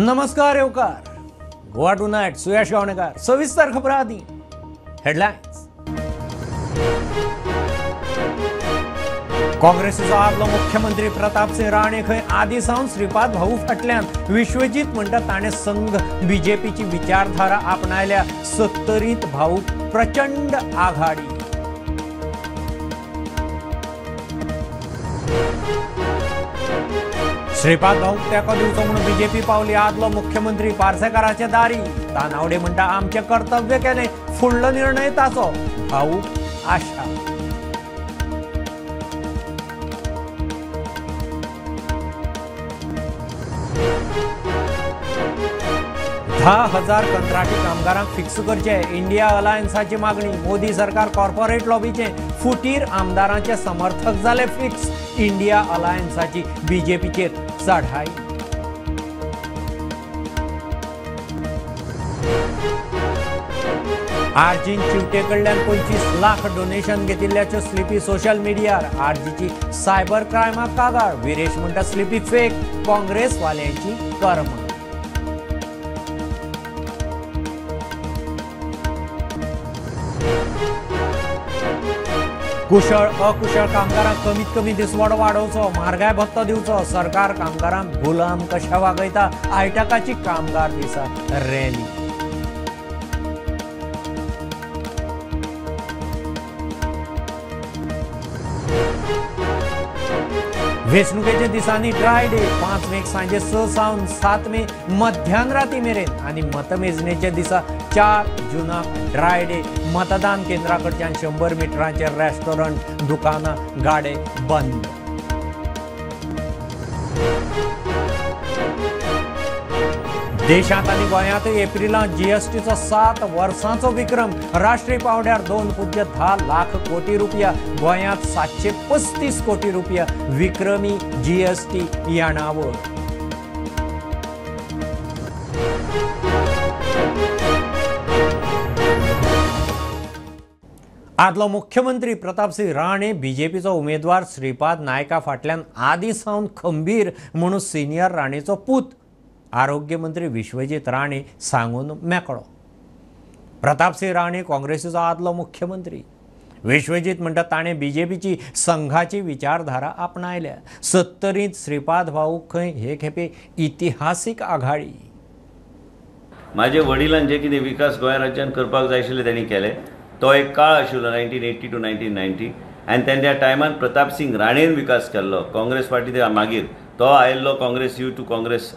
नमस्कार येवकार. गोवा टुनाइट सुयश गावणेकार. सविस्तर खबर आदी हेडलाइन्स. काँग्रेसीचो आदलो मुख्यमंत्री प्रतापसिंह राणे खंय आदी सावन श्रीपाद भाऊ फाटल्यान विश्वजीत म्हणटा ताणे संघ बीजेपीची विचारधारा आपणायल्या. 70th भाऊ प्रचंड आघाडी. श्रीपाद भाऊ तेको दिवचो म्हणून बीजेपी पावली. आदलो मुख्यमंत्री पार्सेकाराचे दारी. तानावडे म्हणटा आमचे कर्तव्य केले, फुडलो निर्णय ताचो. भाऊ आशा. धा 10,000 कंत्राटी कामगारांक फिक्स करचे इंडिया अलायन्साची मागणी. मोदी सरकार कॉर्पोरेट लॉबीचे फुटीर आमदारांचे समर्थक जाले फिक्स. इंडिया अलायन्साची बीजेपीचेर चढाई. आरजीन चिवटे कडल्यान 25 लाख डोनेशन घेतिल्ल्याच्यो स्लिपी सोशल मीडियार. आरजीची सायबर क्रायमाक कागाळ. विरेश म्हणटा स्लिपी फेक. काँग्रेसवाल्यांची कर्म. कुशळ अकुशळ कामगारांक कमीत कमी दिसवाडो वाडोवचो. म्हारगाय भत्तो दिवचो. सरकार कामगारांक गुलाम कशा वागयता. आयटकाची कामगार दिसा रॅली. वेंचणुकेच्या दिसांनी ड्राय डे. 5 मेक सांजे 6 सावन 7 मे मध्यान राती मेरेन आणि मतमेजणेच्या दिसा 4 जुनाक ड्राय डे. मतदान केंद्राकडच्यान 100 मिटरांचे रेस्टॉरंट, दुकानां, गाडे बंद. देशांत आनी गोंयांत एप्रिलांत जीएसटीचो 7 वर्सांचो विक्रम. राष्ट्रीय पावड्यार 2.10 लाख कोटी रुपया. गोंयांत 735 कोटी रुपया विक्रमी जीएसटी येणावळ. आदलो मुख्यमंत्री प्रतापसिंह राणे बीजेपीचो उमेदवार श्रीपाद नायका फाटल्यान आदी सावन खंबीर म्हणून सिनियर राणेचो पूत आरोग्य मंत्री विश्वजीत राणे सांगून मेकळो. प्रतापसिंह राणे काँग्रेसीचो आदलो मुख्यमंत्री. विश्वजीत म्हणटा ताणे बीजेपीची संघाची विचारधारा आपणायल्या. 70th श्रीपाद भाऊ खंय हे खेपे इतिहासीक आघाडी. माझे वडिलांनी जे कितें विकास गोंय राज्यान करपाक जाय आशिल्ले त्यांनी केले. तो एक काळ आशिल्लो 1980 to 1990 आनी त्या टायमान प्रतापसिंह राणेन विकास केल्लो. काँग्रेस पार्टी मागीर तो आयिल्लो काँग्रेस यू टू काँग्रेस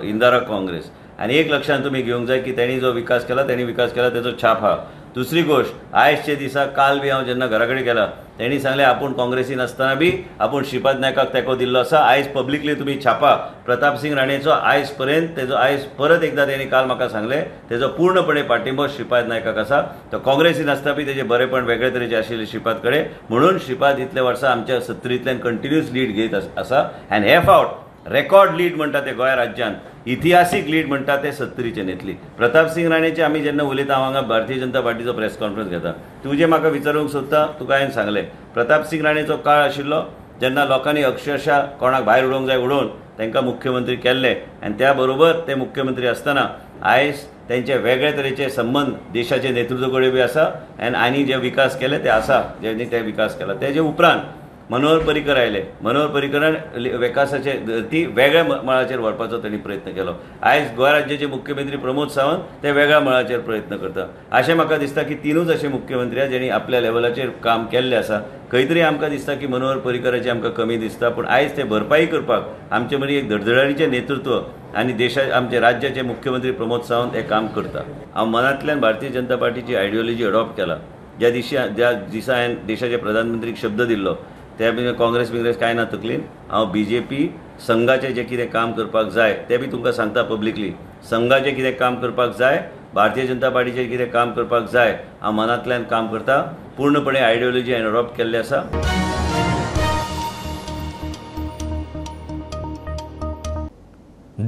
इंदारा काँग्रेस. आनी एक लक्षांत तुमी घेवंक जाय की तेणी जो विकास केला तेजो छाप हा. दुसरी गोष्ट आयजचे दिसा काल बी हांव जेन्ना घरा कडेन गेला तेणी सांगलें आपूण काँग्रेसीन आसतना बी आपूण श्रीपाद नायकाक तेंको दिल्लो आसा. आयज पब्लिकली तुमी छापा प्रतापसिंह राणेचो आयज पर्यंत तेजो आयज परत एकदां तेणी काल म्हाका सांगलें तेजो पूर्णपणे पाठिंबो श्रीपाद नायकाक आसा. तो काँग्रेसीन आसतना बी तेजे बरेपण वेगळे तरेचे आशिल्ले श्रीपाद कडेन. म्हणून श्रीपाद इतले वर्सां आमच्या 70तल्यान कंटिन्युअस लीड घेत आसा. आनी हे फावट रेकॉर्ड लीड म्हणटा ते गोंय राज्यान इतिहासीक लीड म्हणटा ते 70चे नेतली. प्रतापसिंह राणेचे आमी जेन्ना उलयता हांगा भारतीय जनता पार्टीचो प्रेस कॉन्फरन्स घेता तुजें म्हाका विचारूंक सोदता. तुका हांवें सांगलें प्रतापसिंह राणेचो काळ आशिल्लो जेन्ना लोकांनी अक्षरशः कोणाक भायर उडोवंक जाय उडोवन तांकां मुख्यमंत्री केल्ले. आनी त्या बरोबर ते मुख्यमंत्री आसतना आयज तेंचे वेगळे तरेचे संबंध देशाचे नेतृत्व कडेन बी आसा. आनी जे विकास केले ते आसा जेणी ते विकास केला. तेजे उपरांत मनोहर पर्रीकर आयले. मनोहर पर्रीकरान विकासाचे ती वेगळ्या मळाचेर व्हरपाचो तांणी प्रयत्न केलो. आयज गोंय राज्याचे मुख्यमंत्री प्रमोद सावंत ते वेगळ्या मळाचेर प्रयत्न करता. अशें म्हाका दिसता की तिनूच अशे मुख्यमंत्री जेणी आपल्या लेवलाचेर काम केल्लें आसा. खंय तरी आमकां दिसता की मनोहर पर्रीकराची आमकां कमी दिसता. पूण आयज ते भरपाई करपाक आमचे मदीं एक धडधडाडीचें नेतृत्व आनी आमचे राज्याचे मुख्यमंत्री प्रमोद सावंत हे काम करता. हांव मनांतल्यान भारतीय जनता पार्टीची आयडियोलॉजी अडॉप्ट केला. ज्या दिसा हांवें देशाचे प्रधानमंत्रीक शब्द दिल्लो त्या काँग्रेस बिंग्रेस कांय ना तकलीन. हांव बीजेपी संघाचें जें कितें काम करपाक जाय तें बी तुमकां सांगता पब्लिकली. संघाचें कितें काम करपाक जाय, भारतीय जनता पार्टीचें कितें काम करपाक जाय हांव मनांतल्यान काम करता. पूर्णपणे आयडियोलॉजी हांवें अडॉप्ट केल्ली आसा.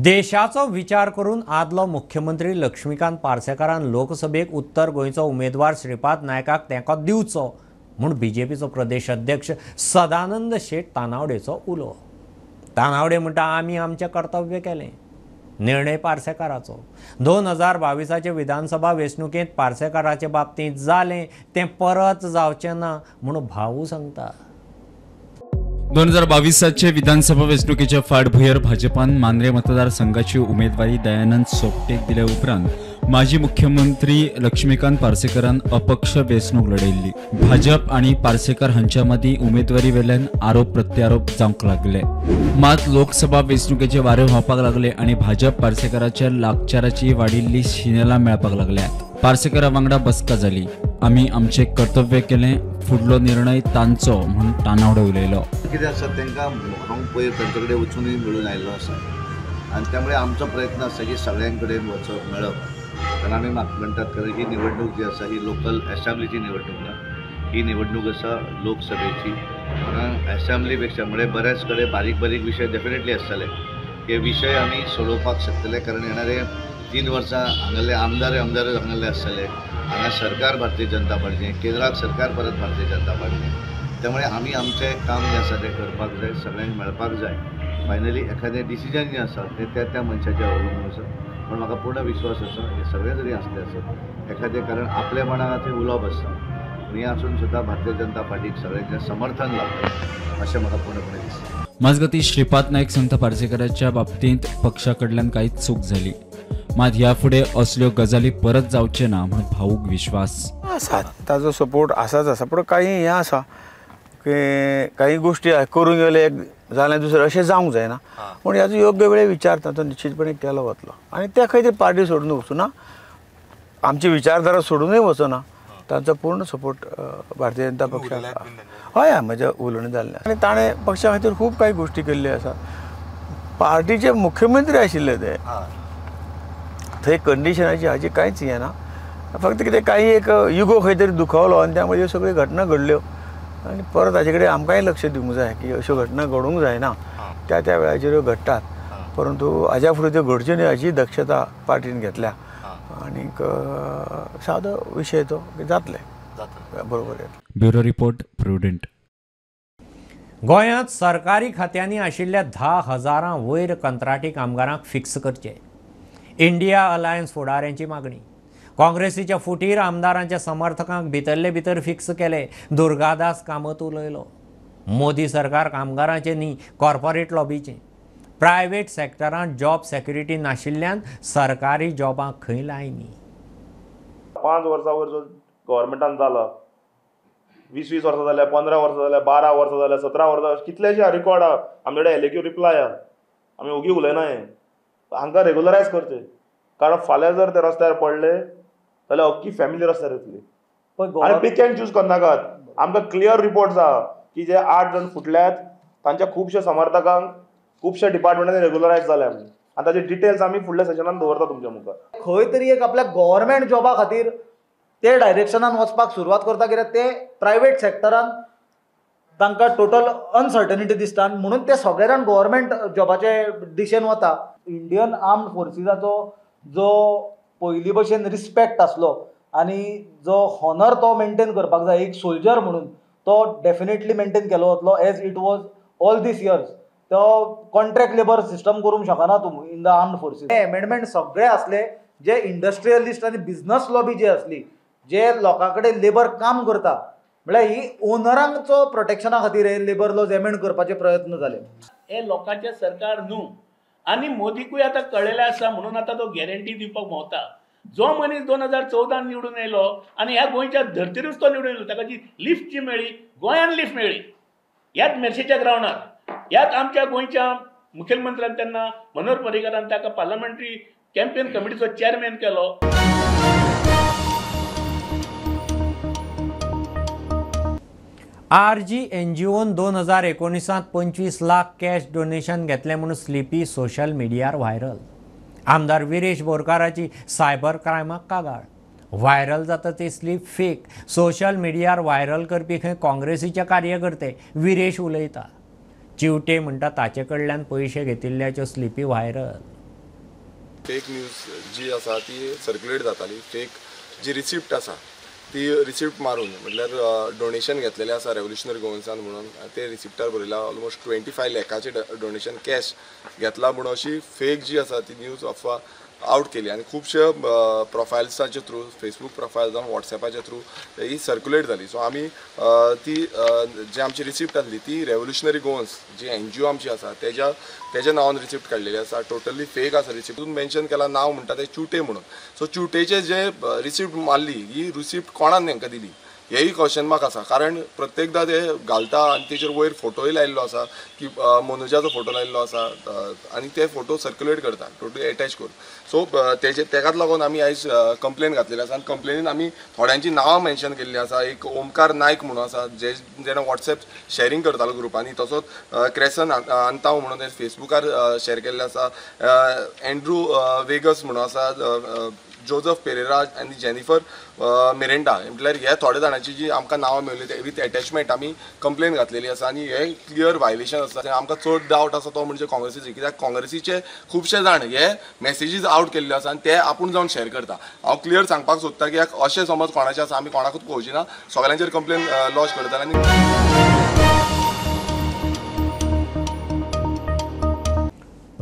देशाचो विचार करून आदलो मुख्यमंत्री लक्ष्मीकांत पार्सेकारान लोकसभेक उत्तर गोंयचो उमेदवार श्रीपाद नायकाक तेंको दिवचो म्हूण बीजेपीचो प्रदेश अध्यक्ष सदानंद शेट तानावडेचो उलो. तानावडे म्हणटा आमी आमचें कर्तव्य केलें. निर्णय पार्सेकाराचो 2022चे विधानसभा वेंचणुकेंत पार्सेकाराचे बाबतींत जालें तें परत जावचें ना म्हणून भाऊ सांगता. 2022चे विधानसभा वेंचणुकेच्या फाटभुंयेर भाजपान मांद्रे मतदारसंघाची उमेदवारी दयानंद सोपटेक दिल्या उपरांत माजी मुख्यमंत्री लक्ष्मीकांत पार्सेकरान अपक्ष वेंचणूक लढयल्ली. भाजप आनी पार्सेकर हांच्या मदीं उमेदवारी वेल्यान आरोप प्रत्यारोप जावंक लागले. मात लोकसभा वेंचणुकेचे वारे व्हांवपाक लागले आनी भाजप पार्सेकराच्या लागचाराची वाडिल्ली शिनेलां मेळपाक लागल्यात. पार्सेकरा वांगडा बसका जाली. आमी आमचें कर्तव्य केलें, फुडलो निर्णय तांचो म्हणून तानावडो उलयलो. कितें आसा तांकां हांव पयर तांचे कडेन वचूनय मेळून आयिल्लो आसा आनी त्यामुळे आमचो प्रयत्न आसा की सगळ्यां कडेन वचप मेळप. कारण आमी म्हाका म्हणटात खरें ही निवडणूक जी आसा ही लोकल एसेंब्लीची निवडणूक ना, ही निवडणूक आसा लोकसभेची. कारण एसेंब्ली पेक्षा म्हणजे बऱ्याच कडेन बारीक बारीक विशय डेफिनेटली आसतले. हे विशय आमी सोडोवपाक शकतले कारण येणारे 3 वर्सां हांगाले आमदार हांगाले आसतले. हांगा सरकार भारतीय जनता पार्टीचें, केंद्राक सरकार परत भारतीय जनता पार्टीचें. त्यामुळे आमी आमचें काम जें आसा तें करपाक जाय, सगळ्यांक मेळपाक जाय. फायनली एखादें डिसिजन जें आसा तें त्या मनशाचेर अवलंबून आसा. पण म्हाका पूर्ण विश्वास आसा हे सगळे जरी आसले आसत एखादें कारण आपलेपणा थंय उलोवप आसता. हें आसून सुद्दां भारतीय जनता पार्टीक सगळ्यांचें समर्थन लाभता अशें म्हाका पूर्णपणे दिसता. मजगतीं श्रीपाद नायक सांगता पार्सेकराच्या बाबतींत पक्षा कडल्यान कांयच चूक जाली. मात ह्या फुडें असल्यो गजाली परत जावचे ना म्हणून भाऊक विश्वास आसा. ताजो सपोर्ट आसाच आसा. पूण काही हें आसा की काही गोश्टी करून गेले जाल्यार दुसरें अशें जावंक जायना. पूण ह्याचो योग्य वेळेर विचार ताचो निश्चितपणे केलो वतलो आनी त्या खंय तरी पार्टी सोडून वचूना, आमची विचारधारा सोडूनय वचना. तांचो पूर्ण सपोर्ट भारतीय जनता पक्षाक हय म्हजें उलोवणें जाल्लें आनी ताणें पक्षा खातीर खूब काही गोश्टी केल्ल्यो आसा. पार्टीचे मुख्यमंत्री आशिल्ले ते थंय कंडिशनाची हाची कांयच हें ना. फक्त कितें काही एक युगो खंय तरी दुखवलो आनी त्यामुळे ह्यो सगळ्यो घटना घडल्यो आनी परत हाचे कडेन आमकांय लक्ष दिवंक जाय की अश्यो घटना घडूंक जायना. त्या वेळाचेर ह्यो घडटात परंतु हाज्या फुडें त्यो घडच्यो न्हय हाची दक्षता पार्टीन घेतल्या आनीक सादो विशय तो जातले बरोबर येतले. Bureau report prudent. गोंयांत सरकारी खात्यांनी आशिल्ल्या 10,000 वयर कंत्राटी कामगारांक फिक्स करचे. इंडिया अलायन्स फुडाऱ्यांची मागणी. काँग्रेसीच्या फुटीर आमदारांच्या समर्थकांक भितरले भितर फिक्स केले. दुर्गादास कामत उलयलो. मोदी सरकार कामगारांचे न्ही कॉर्पोरेट लॉबीचें. प्रायवेट सॅक्टरांत जॉब सेक्युरिटी नाशिल्ल्यान सरकारी जॉबांक खंय लायनी. 5 वर्सां वयर जो गव्हर्मेंटान जाला 20 वर्सां जाल्या, 15 वर्सां जाल्या, 12 वर्सां जाल्या, 17 वर्सां, कितलेशे रिकॉर्ड आहा आमचे कडेन एलेक्यू रिप्लाय आहा. आमी ओगी उलयना हें हांकां रेगुलरायज करचे. कारण फाल्यां जर ते रस्त्यार पडले जाल्यार अख्खी फॅमिली रस्त्यार येतली. आनी पिक एंड चूज करनाकात. आमकां क्लियर रिपोर्ट्स आहा की जे 8 जण फुटल्यात तांच्या खुबशे समर्थकांक खुबशे डिपार्टमेंटांनी रेगुलरायज जाल्या आनी ताचे डिटेल्स आमी फुडल्या सेशनान दवरता तुमच्या मुखार. खंय तरी एक आपल्या गव्हर्मेंट जॉबा खातीर ते डायरेक्शनान वचपाक सुरवात करता कित्याक ते प्रायवेट सॅक्टरान तांकां टोटल अनसर्टनिटी दिसता म्हणून ते सगळे जाण गव्हर्मेंट जॉबाचे दिशेन वता. इंडियन आर्म्ड फोर्सिसाचो जो पयलीं भशेन रिस्पेक्ट आसलो आनी जो हॉनर तो मेंटेन करपाक जाय एक सोल्जर म्हणून तो डेफिनेटली मेंटेन केलो वतलो as it was all these years. तो कॉन्ट्रॅक्ट लेबर सिस्टम करूंक शकना तूं इन द आर्म्ड फोर्सीस. हे एमेंडमेंट सगळे असले जे इंडस्ट्रियलिस्ट आनी बिझनस लॉबी जी असली जे लोकां कडेन लेबर काम करता म्हळ्यार ही ओनरांचो प्रोटेक्शना खातीर हे लेबर लॉज एमेंड करपाचे प्रयत्न जाले. हे लोकांचे सरकार न्हू आनी मोदीकूय आतां कळलेलें आसा म्हणून आतां तो गॅरंटी दिवपाक भोंवता. जो मनीस 2014 निवडून येयलो आनी ह्या गोंयच्या धर्तीरूच तो निवडून येयलो ताका जी लिफ्ट जी मेळ्ळी गोंयान लिफ्ट मेळ्ळी ह्याच मेर्शेच्या ग्रावंडार. ह्याच आमच्या गोंयच्या मुखेलमंत्र्यान तेन्ना मनोहर पर्रीकारान ताका पार्लमेंटरी कॅम्पेन कमिटीचो चेअरमॅन केलो. RGNGOन 2019 25 लाख कॅश डोनेशन घेतले म्हणून स्लिपी सोशल मिडियार व्हायरल. आमदार विरेश बोरकाराची सायबर क्रायमाक कागाळ. व्हायरल जाता ती स्लीप फेक. सोशल मिडियार व्हायरल करपी खंय काँग्रेसीचे कार्यकर्ते विरेश उलयता. चिवटे म्हणटा ताचे कडल्यान पयशे घेतिल्ल्याच्यो स्लिपी व्हायरल. फेक न्यूज जी आसा ती सर्क्युलेट जाताली. फेक जी रिसिप्ट आसा ती रिसिप्ट मारून म्हटल्यार डोनेशन घेतलेलें आसा रेव्होल्युशनरी गोवन्सान म्हणून ते रिसिप्टार बरयला ऑलमोस्ट 25 लाखाचे डोनेशन कॅश घेतला म्हणून अशी फेक जी आसा ती न्यूज अफवा आउट केली आणि खुबशे प्रोफायल्साचे थ्रू फेसबूक प्रोफायल जावं वॉट्सॅपाच्या थ्रू ही सर्क्युलेट जाली. सो आमी ती जी आमची रिसिप्ट आसली ती रेव्होल्युशनरी गोवन्स जी NGO आमची आसा तेज्या नांवान रिसिप्ट काडलेली आसा. टोटली फेक आसा. रिसिप्टून मेन्शन केला नांव म्हणटा ते चुटे म्हणून. सो चुटेचे जे रिसिप्ट मारली ही रिसिप्ट कोणान तांकां दिली हेही क्वेश्चन मार्क आसा. कारण प्रत्येकदां ते घालता आनी तेचेर वयर फोटोय लायिल्लो आसा की मनोजाचो फोटो लायिल्लो आसा आनी ते फोटो सर्क्युलेट करता टोटली अटॅच करून. सो तेकाच लागून आमी आयज कंप्लेन घातलेली आसा आनी कंप्लेनीन आमी थोड्यांची नांवां मेन्शन केल्ली आसा. एक ओमकार नायक म्हणून आसा जेणे व्हॉट्सॅप शेअरिंग करतालो ग्रुपांनी. तसोच क्रेसन अंताव म्हणून ते फेसबुकार शेअर केल्ले आसा. एंड्रू वेगस म्हणून आसा. जोझफ पेरेरा आनी जेनिफर मिरेंडा म्हटल्यार हे थोडे जाणांची जी आमकां नांवां मेळ्ळी विथ एटॅचमेंट आमी कंप्लेन घातलेली आसा आनी हे क्लियर वायलेशन आसा. आमकां चड डावट आसा तो म्हणजे काँग्रेसीचे, कित्याक काँग्रेसीचे खुबशे जाण हे मेसेजीस आउट केल्ले आसा आनी ते आपूण जावन शेअर करता. हांव क्लियर सांगपाक सोदता की अशें समज कोणाचें आसा आमी कोणाकूच पळोवची ना, सगळ्यांचेर कंप्लेन लॉन्च करता. आनी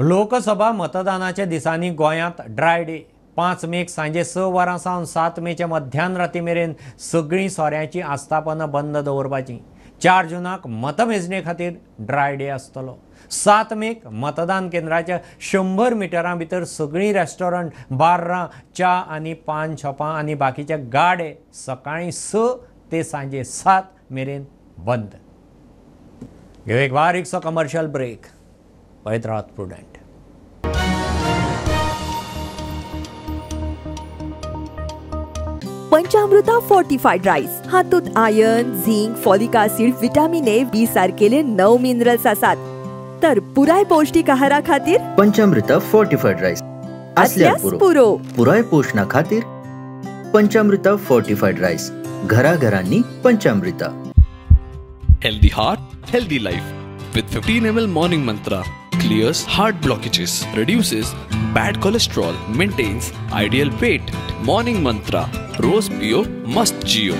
लोकसभा मतदानाच्या दिसांनी गोंयांत ड्राय डे. 5 मेक सांजे 6 वरां सावन 7 मेच्या मध्यान राती मेरेन सगळीं सोऱ्यांची आस्थापनां बंद दवरपाची. 4 जूनाक मतमेजणे खातीर ड्राय डे आसतलो. 7 मेक मतदान केंद्राच्या 100 मिटरां भितर सगळीं रेस्टॉरंट, बार्रां, च्या आनी पान शॉपां आनी बाकीचे गाडे सकाळीं 6 ते सांजे 7 मेरेन बंद. ह्यो एक बारीकसो कमर्शियल ब्रेक. पळयत रावत प्रुडंट. पंचामृता फोर्टिफाईड राईस हातूंत iron, zinc, folic acid, vitamin A, B सारकेले 9 मिनरल्स आसात. तर पुराय पौष्टिक आहारा खातीर पंचामृता फोर्टिफाईड राईस असल्यास पुरो पुराय पोषणा खातीर पंचामृता फोर्टिफाईड राईस. घराघरांनी Panchamrita. Healthy heart, healthy life with 15 ml morning mantra clears heart blockages, reduces bad cholesterol, maintains ideal weight. Morning mantra रोज पियो मस्त जियो.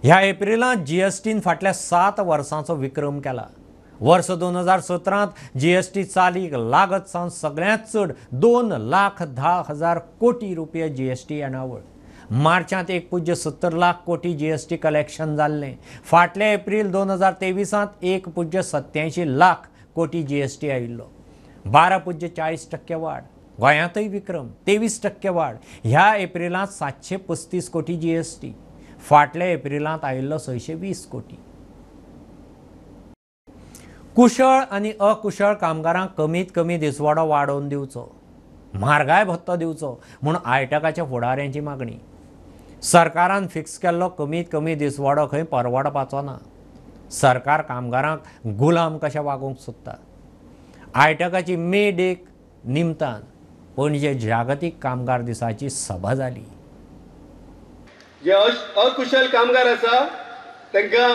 ह्या एप्रिलांत GSTन फाटल्या 7 वर्सांचो विक्रम केला. वर्स 2017त GST चालीक लागत सावन सगळ्यांत चड 2,10,000 कोटी रुपया GST येणावळ. मार्चांत 1.70 लाख कोटी GST कलेक्शन जाल्लें. फाटल्या एप्रील 2023त 1.87 लाख कोटी GST आयिल्लो. 12.40% वाड. गोंयांतय विक्रम 23% वाड. ह्या एप्रिलांत 735 कोटी GST. फाटल्या एप्रिलांत आयिल्लो 620 कोटी. कुशळ आनी अकुशळ कामगारांक कमीत कमी दिसवाडो वाडोवन दिवचो, म्हारगाय भत्तो दिवचो म्हूण आयटकाच्या फुडाऱ्यांची मागणी. सरकारान फिक्स केल्लो कमीत कमी दिसवाडो खंय परवडपाचो ना. सरकार कामगारांक गुलाम कशें वागोवंक सोदता. आयटकाची मे डेक निमतान पणजे जागतीक कामगार दिसाची सभा जाली. जे अकुशल कामगार आसा तांकां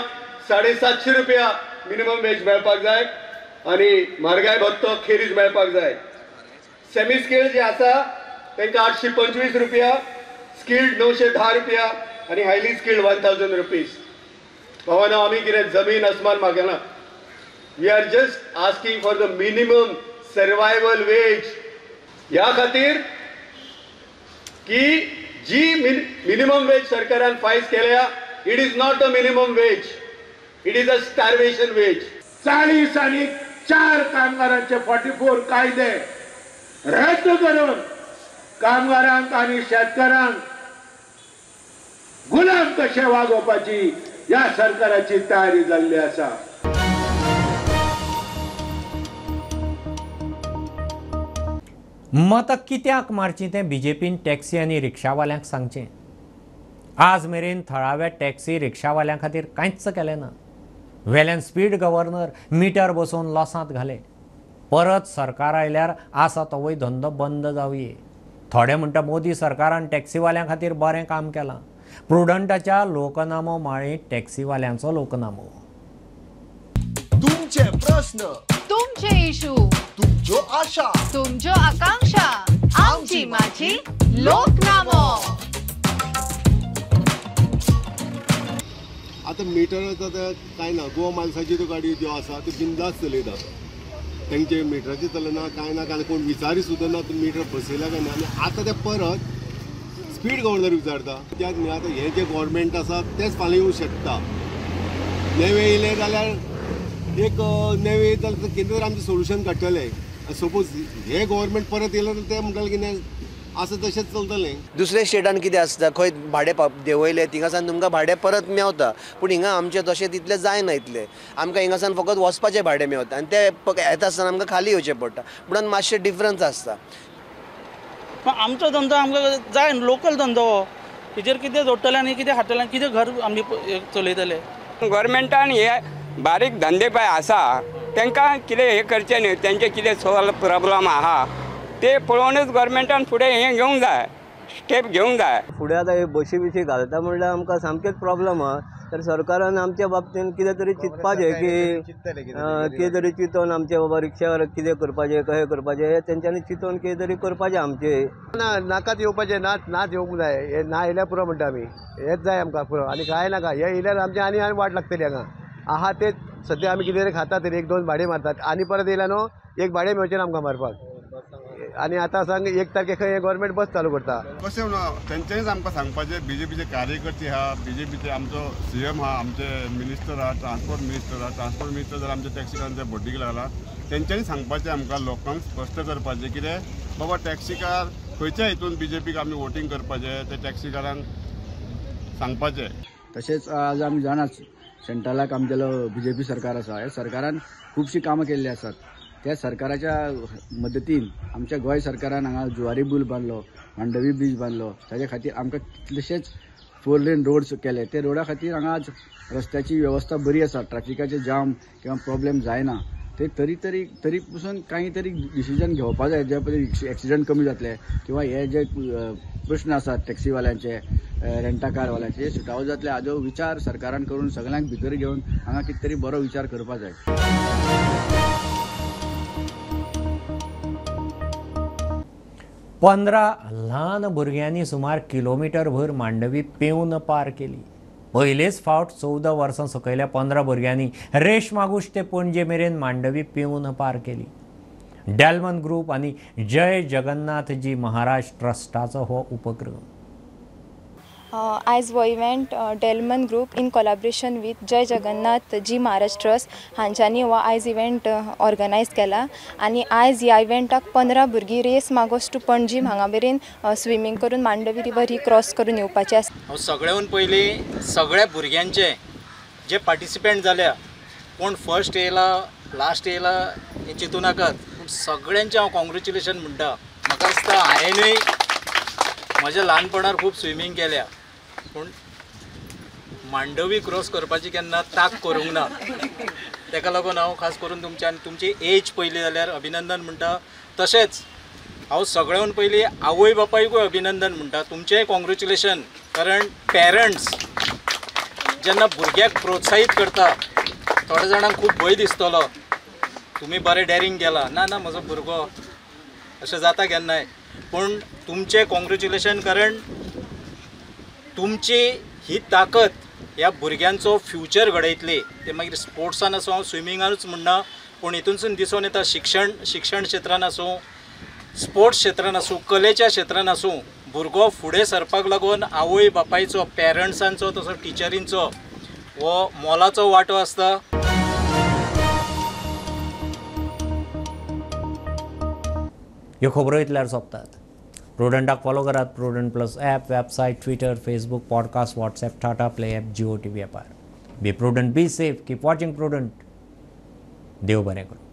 750 रुपया मिनिमम वेज मेळपाक जाय आनी म्हारगाय भत्तो खेरीज मेळपाक जाय. सेमी स्किल्ड जे आसा तांकां 825 रुपया, स्किल्ड 910 रुपया आनी हायली स्किल्ड 1000 रुपीज. भावानो आमी कितें जमीन आसमान मागना. We are just asking for the minimum survival wage. ह्या खातीर की जी मिनिमम वेज सरकारान फायज केल्या it is not a minimum wage, it is a starvation wage. 40 आनी 4 कामगारांचे 44 कायदे रद्द करून कामगारांक आनी शेतकारांक गुलाम कशे वागोवपाची ह्या सरकाराची तयारी जाल्ली आसा. मत कित्याक मारची तें BJPन टॅक्सी आनी रिक्षावाल्यांक सांगचें. आज मेरेन थळाव्या टॅक्सी रिक्षावाल्यां खातीर कांयच केलें ना. वेल्यान स्पीड गव्हर्नर मिटर बसोवन लॉसांत घाले. परत सरकार आयल्यार आसा तोवय धंदो बंद जावये. थोडे म्हणटा मोदी सरकारान टॅक्सीवाल्यां खातीर बरें काम केलां. प्रुडंटाच्या लोकनामो माळींत टॅक्सीवाल्यांचो लोकनामो. तुमचे प्रश्न तुमचे इशू, तुमच्यो आशा, तुमच्यो आकांक्षा, आमची माझी लोकनामो. आता मिटर काय ना गोवा माणसाची त्यो गाडी ज्यो आसा त्यो बिंदास चलयता. तेंचे मिटराचेर चलना काय ना काय कोण विचारी सुद्दां ना मिटर बसयला काय ना. आनी आतां ते परत स्पीड गव्हर्नर विचारता. कित्याक न्ही आतां हें जें गव्हर्नमेंट आसा तेंच फाल्यां येवंक शकता. नेवे येयले जाल्यार एक नेवे येयत जाल्यार केंद्र आमचें सोल्युशन काडटले. सपोज हे गव्हर्नमेंट परत येयलें जाल्यार ते म्हणटाले कितें आसा तशेंच चलतलें. दुसऱ्या स्टेटान कितें आसता खंय भाडें देंवयलें थिंगासान तुमकां भाडें परत मेवता. पूण हिंगा आमचें तशें तितलें जायना इतलें. आमकां हिंगासान फकत वचपाचें भाडें मेवता आनी ते येता आसतना आमकां खाली येवचें पडटा. म्हणून मातशें डिफरन्स आसता. आमचो धंदो आमकां जाय लोकल धंदो हेजेर कितें जोडटले आनी कितें हाडटले आनी कितें घर आमी चलयतले. गव्हर्मेंटान हे बारीक धंदे पळय आसा तांकां कितें हें करचें न्ही. तेंचे कितें सॉल्व प्रॉब्लम आहा ते पळोवनूच गव्हर्मेंटान फुडें हें घेवंक जाय, स्टेप घेवंक जाय. फुडें आतां हे बशी बिशी घालता म्हणल्यार आमकां सामकेंच प्रॉब्लम आहा. तर सरकारान आमच्या बाबतींत कितें तरी चिंतपाचें की कितें तरी चिंतून आमचे बाबा रिक्षावर कितें करपाचें कशें करपाचें हें तेंच्यांनी चिंतून कितें तरी करपाचें आमचें. नाकात येवपाचें नाच येवंक जाय. हे ना येयल्यार पुरो म्हणटा आमी. हेच जाय आमकां पुरो आनी काय नाका. हे येयल्यार आमचें आनी वाट लागतली हांगा. आहा तेच सद्या आमी कितें तरी खाता तरी एक दोन भाडें मारतात आनी परत येयल्या न्हू एक भाडें मेळचें ना आमकां मारपाक. आनी आतां सांग 1 तारखेक खंय गव्हर्मेंट बस चालू करता. कशें तेंच्यांनीच आमकां सांगपाचें. बीजेपीचे कार्यकर्ते आहा, बीजेपीचे आमचो CM आहा, आमचे मिनिस्टर आहा, ट्रान्सपोर्ट मिनिस्टर जर आमच्या टॅक्सीकारांच्या भड्डीक लागला तेंच्यांनी सांगपाचें आमकां लोकांक स्पश्ट करपाचें कितें बाबा टॅक्सीकार खंयच्या हितून बीजेपीक आमी वोटींग करपाचें ते टॅक्सीकारांक सांगपाचें. तशेंच आज आमी जाणाच सेंट्रलाक आमगेलो BJP सरकार आसा. ह्या सरकारान खुबशीं कामां केल्लीं आसात. त्या सरकाराच्या मदतीन आमच्या गोंय सरकारान हांगा जुवारी पूल बांदलो, मांडवी ब्रीज बांदलो. ताच्या खातीर आमकां कितलेशेच 4 लेन रोड्स केले. ते रोडा खातीर हांगा आज रस्त्याची वेवस्था बरी आसा. ट्रॅफिकाचे जाम किंवा प्रॉब्लेम जायना. ते तरी पसून काही तरी डिसिजन घेवपा जाय जे पळय एक्सिडंट कमी जातले किंवा हे जे प्रश्न आसात टॅक्सीवाल्यांचे, रेंटा कारवाल्यांचे हे सुटावो जातले हाजो विचार सरकारान करून सगळ्यांक भितर घेवन हांगा कितें तरी बरो विचार करपा जाय. 15 ल्हान भुरग्यांनी सुमार किलोमीटर भर मांडवी पेंवन पार केली. पयलेच फावट 14 वर्सां सकयल्या 15 भुरग्यांनी रेश मागूश ते पणजे मेरेन मांडवी पेंवन पार केली. डेलमन ग्रुप आनी जय जगन्नाथजी महाराज ट्रस्टाचो हो उपक्रम. आयज हो इव्हेंट डेलमन group in collaboration with Jai Jagannath ji Maharaj trust हांच्यांनी हो आयज इव्हेंट ऑर्गनायज केला. आनी आयज ह्या इव्हेंटाक 15 भुरगीं रेस मागोस टू पणजी हांगा मेरेन स्विमींग करून मांडवी रिवर ही क्रॉस करून येवपाचे आसा. सगळ्यान पयलीं सगळ्या भुरग्यांचे जे पार्टिसिपेंट जाल्या कोण फर्स्ट येयला लास्ट येयला हे चिंतू नाकात. पूण सगळ्यांचे हांव कॉंग्रेच्युलेशन म्हणटा. म्हाका दिसता हांवेंनूय म्हज्या ल्हानपणार खूब स्विमींग केल्या पूण मांडवी क्रॉस करपाची केन्ना ताक करूंक ना. ताका लागून हांव खास करून तुमची एज पयली जाल्यार अभिनंदन म्हणटा. तशेंच हांव सगळ्यान पयलीं आवय बापायकूय अभिनंदन म्हणटा. तुमचेंय कॉंग्रेच्युलेशन. कारण पेरंट्स जेन्ना भुरग्याक प्रोत्साहीत करता थोड्या जाणांक खूब भंय दिसतलो तुमी बरें डॅरिंग केला ना म्हजो भुरगो अशें जाता केन्नाय. पूण तुमचें कॉंग्रेच्युलेशन. कारण तुमची ही ताकद ह्या भुरग्यांचो फ्युचर घडयतली. ते मागीर स्पोर्ट्सान आसूं स्विमिंगानूच म्हणना पूण हितूनसून दिसून येता शिक्षण क्षेत्रान आसूं स्पोर्ट्स क्षेत्रान आसूं कलेच्या क्षेत्रान आसूं भुरगो फुडें सरपाक लागून आवय बापायचो पेरंट्सांचो तसो टिचरींचो हो मोलाचो वांटो आसता. ह्यो खबरो इतल्यार सोंपतात. प्रुडंटाक फॉलो करात. Prudent plus app, website, Twitter, Facebook, podcast, WhatsApp, Tata Play app, Jio TV ॲपार. Be Prudent, be safe, keep watching Prudent. देव बरें करूं.